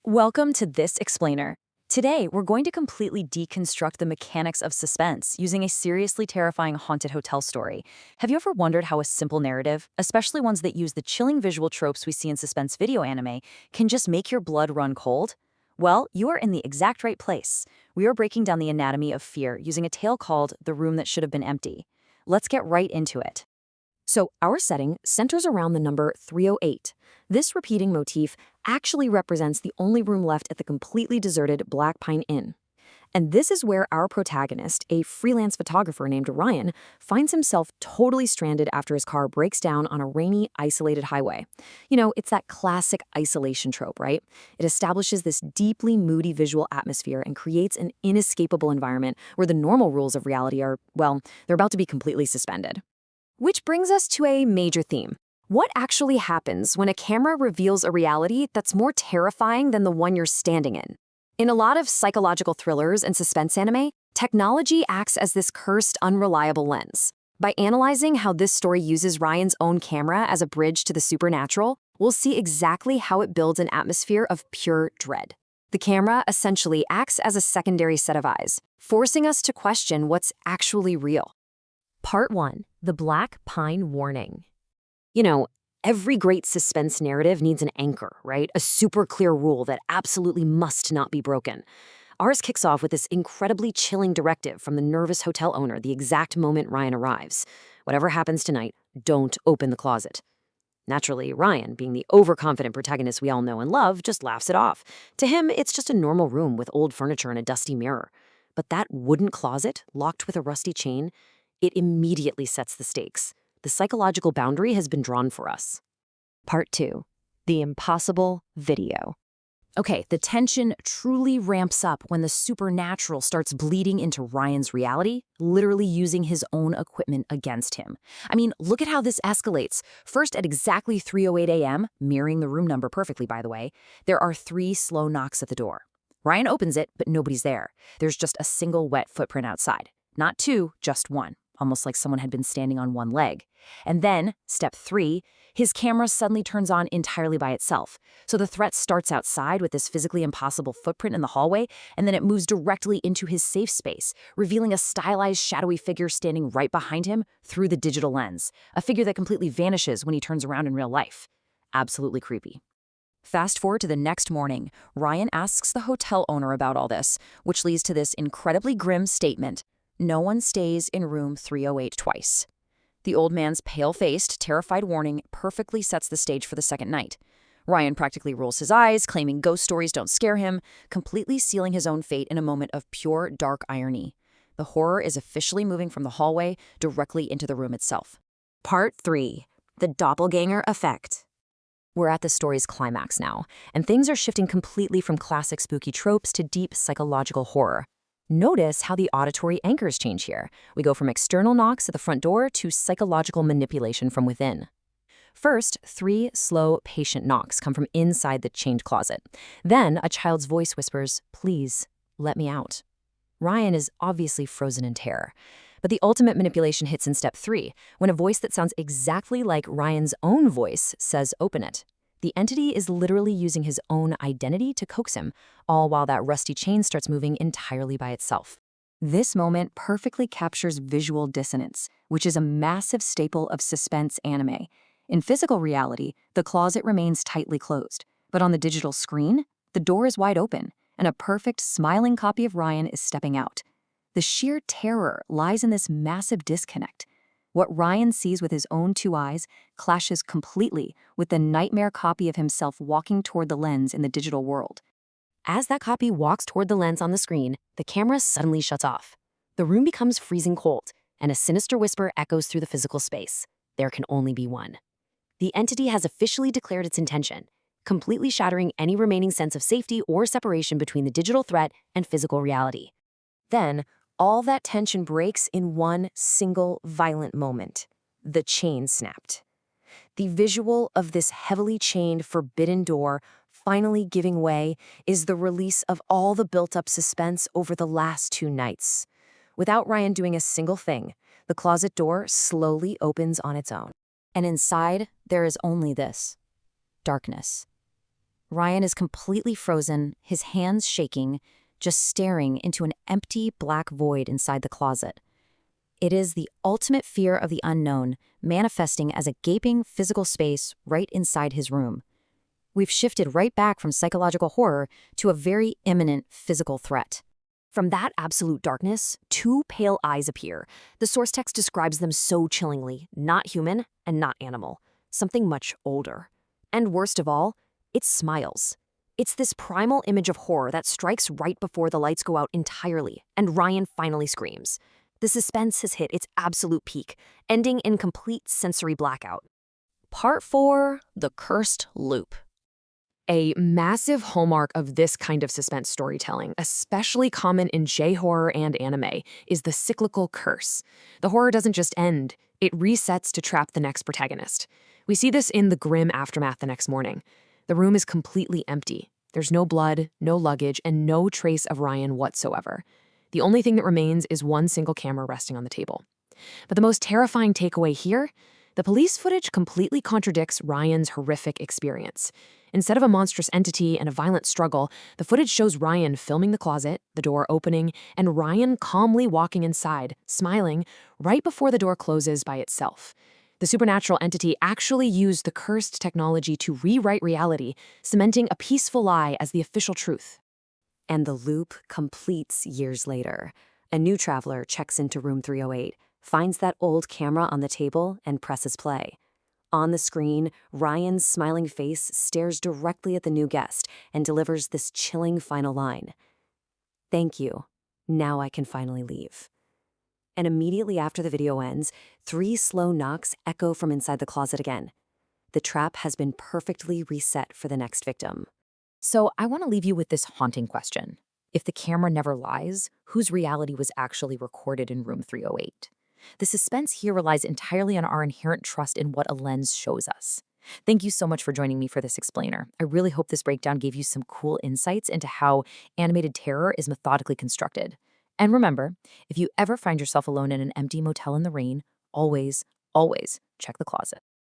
Welcome to This Explainer. Today, we're going to completely deconstruct the mechanics of suspense using a seriously terrifying haunted hotel story. Have you ever wondered how a simple narrative, especially ones that use the chilling visual tropes we see in suspense video anime, can just make your blood run cold? Well, you are in the exact right place. We are breaking down the anatomy of fear using a tale called The Room That Should Have Been Empty. Let's get right into it. So, our setting centers around the number 308. This repeating motif actually represents the only room left at the completely deserted Black Pine Inn. And this is where our protagonist, a freelance photographer named Ryan, finds himself totally stranded after his car breaks down on a rainy, isolated highway. You know, it's that classic isolation trope, right? It establishes this deeply moody visual atmosphere and creates an inescapable environment where the normal rules of reality are, well, they're about to be completely suspended. Which brings us to a major theme. What actually happens when a camera reveals a reality that's more terrifying than the one you're standing in? In a lot of psychological thrillers and suspense anime, technology acts as this cursed, unreliable lens. By analyzing how this story uses Ryan's own camera as a bridge to the supernatural, we'll see exactly how it builds an atmosphere of pure dread. The camera essentially acts as a secondary set of eyes, forcing us to question what's actually real. Part 1. The Black Pine Warning. You know, every great suspense narrative needs an anchor, right? A super clear rule that absolutely must not be broken. Ours kicks off with this incredibly chilling directive from the nervous hotel owner the exact moment Ryan arrives. Whatever happens tonight, don't open the closet. Naturally, Ryan, being the overconfident protagonist we all know and love, just laughs it off. To him, it's just a normal room with old furniture and a dusty mirror. But that wooden closet, locked with a rusty chain, it immediately sets the stakes. The psychological boundary has been drawn for us. Part 2. The Impossible Video. Okay, the tension truly ramps up when the supernatural starts bleeding into Ryan's reality, literally using his own equipment against him. I mean, look at how this escalates. First, at exactly 3:08 a.m., mirroring the room number perfectly, by the way, there are 3 slow knocks at the door. Ryan opens it, but nobody's there. There's just a single wet footprint outside. Not 2, just 1. Almost like someone had been standing on one leg. And then, step 3, his camera suddenly turns on entirely by itself. So the threat starts outside with this physically impossible footprint in the hallway, and then it moves directly into his safe space, revealing a stylized, shadowy figure standing right behind him through the digital lens, a figure that completely vanishes when he turns around in real life. Absolutely creepy. Fast forward to the next morning, Ryan asks the hotel owner about all this, which leads to this incredibly grim statement. No one stays in room 308 twice. The old man's pale-faced, terrified warning perfectly sets the stage for the second night. Ryan practically rolls his eyes, claiming ghost stories don't scare him, completely sealing his own fate in a moment of pure, dark irony. The horror is officially moving from the hallway directly into the room itself. Part 3. The Doppelganger Effect. We're at the story's climax now, and things are shifting completely from classic spooky tropes to deep psychological horror. Notice how the auditory anchors change here. We go from external knocks at the front door to psychological manipulation from within. First, 3 slow, patient knocks come from inside the chained closet. Then, a child's voice whispers, "Please, let me out." Ryan is obviously frozen in terror. But the ultimate manipulation hits in step 3, when a voice that sounds exactly like Ryan's own voice says, "Open it." The entity is literally using his own identity to coax him, all while that rusty chain starts moving entirely by itself. This moment perfectly captures visual dissonance, which is a massive staple of suspense anime. In physical reality, the closet remains tightly closed, but on the digital screen, the door is wide open, and a perfect, smiling copy of Ryan is stepping out. The sheer terror lies in this massive disconnect. What Ryan sees with his own 2 eyes clashes completely with the nightmare copy of himself walking toward the lens in the digital world. As that copy walks toward the lens on the screen, the camera suddenly shuts off. The room becomes freezing cold, and a sinister whisper echoes through the physical space. There can only be one. The entity has officially declared its intention, completely shattering any remaining sense of safety or separation between the digital threat and physical reality. Then, all that tension breaks in one single violent moment. The chain snapped. The visual of this heavily chained, forbidden door finally giving way is the release of all the built-up suspense over the last 2 nights. Without Ryan doing a single thing, the closet door slowly opens on its own. And inside, there is only this: darkness. Ryan is completely frozen, his hands shaking, just staring into an empty black void inside the closet. It is the ultimate fear of the unknown, manifesting as a gaping physical space right inside his room. We've shifted right back from psychological horror to a very imminent physical threat. From that absolute darkness, two pale eyes appear. The source text describes them so chillingly, not human and not animal, something much older. And worst of all, it smiles. It's this primal image of horror that strikes right before the lights go out entirely, and Ryan finally screams. The suspense has hit its absolute peak, ending in complete sensory blackout. Part 4, The Cursed Loop. A massive hallmark of this kind of suspense storytelling, especially common in J-horror and anime, is the cyclical curse. The horror doesn't just end, it resets to trap the next protagonist. We see this in the grim aftermath the next morning. The room is completely empty. There's no blood, no luggage, and no trace of Ryan whatsoever. The only thing that remains is one single camera resting on the table. But the most terrifying takeaway here? The police footage completely contradicts Ryan's horrific experience. Instead of a monstrous entity and a violent struggle, the footage shows Ryan filming the closet, the door opening, and Ryan calmly walking inside, smiling, right before the door closes by itself. The supernatural entity actually used the cursed technology to rewrite reality, cementing a peaceful lie as the official truth. And the loop completes years later. A new traveler checks into room 308, finds that old camera on the table, and presses play. On the screen, Ryan's smiling face stares directly at the new guest and delivers this chilling final line. "Thank you. Now I can finally leave." And immediately after the video ends, 3 slow knocks echo from inside the closet again. The trap has been perfectly reset for the next victim. So I want to leave you with this haunting question. If the camera never lies, whose reality was actually recorded in room 308? The suspense here relies entirely on our inherent trust in what a lens shows us. Thank you so much for joining me for this explainer. I really hope this breakdown gave you some cool insights into how animated terror is methodically constructed. And remember, if you ever find yourself alone in an empty motel in the rain, always, always check the closet.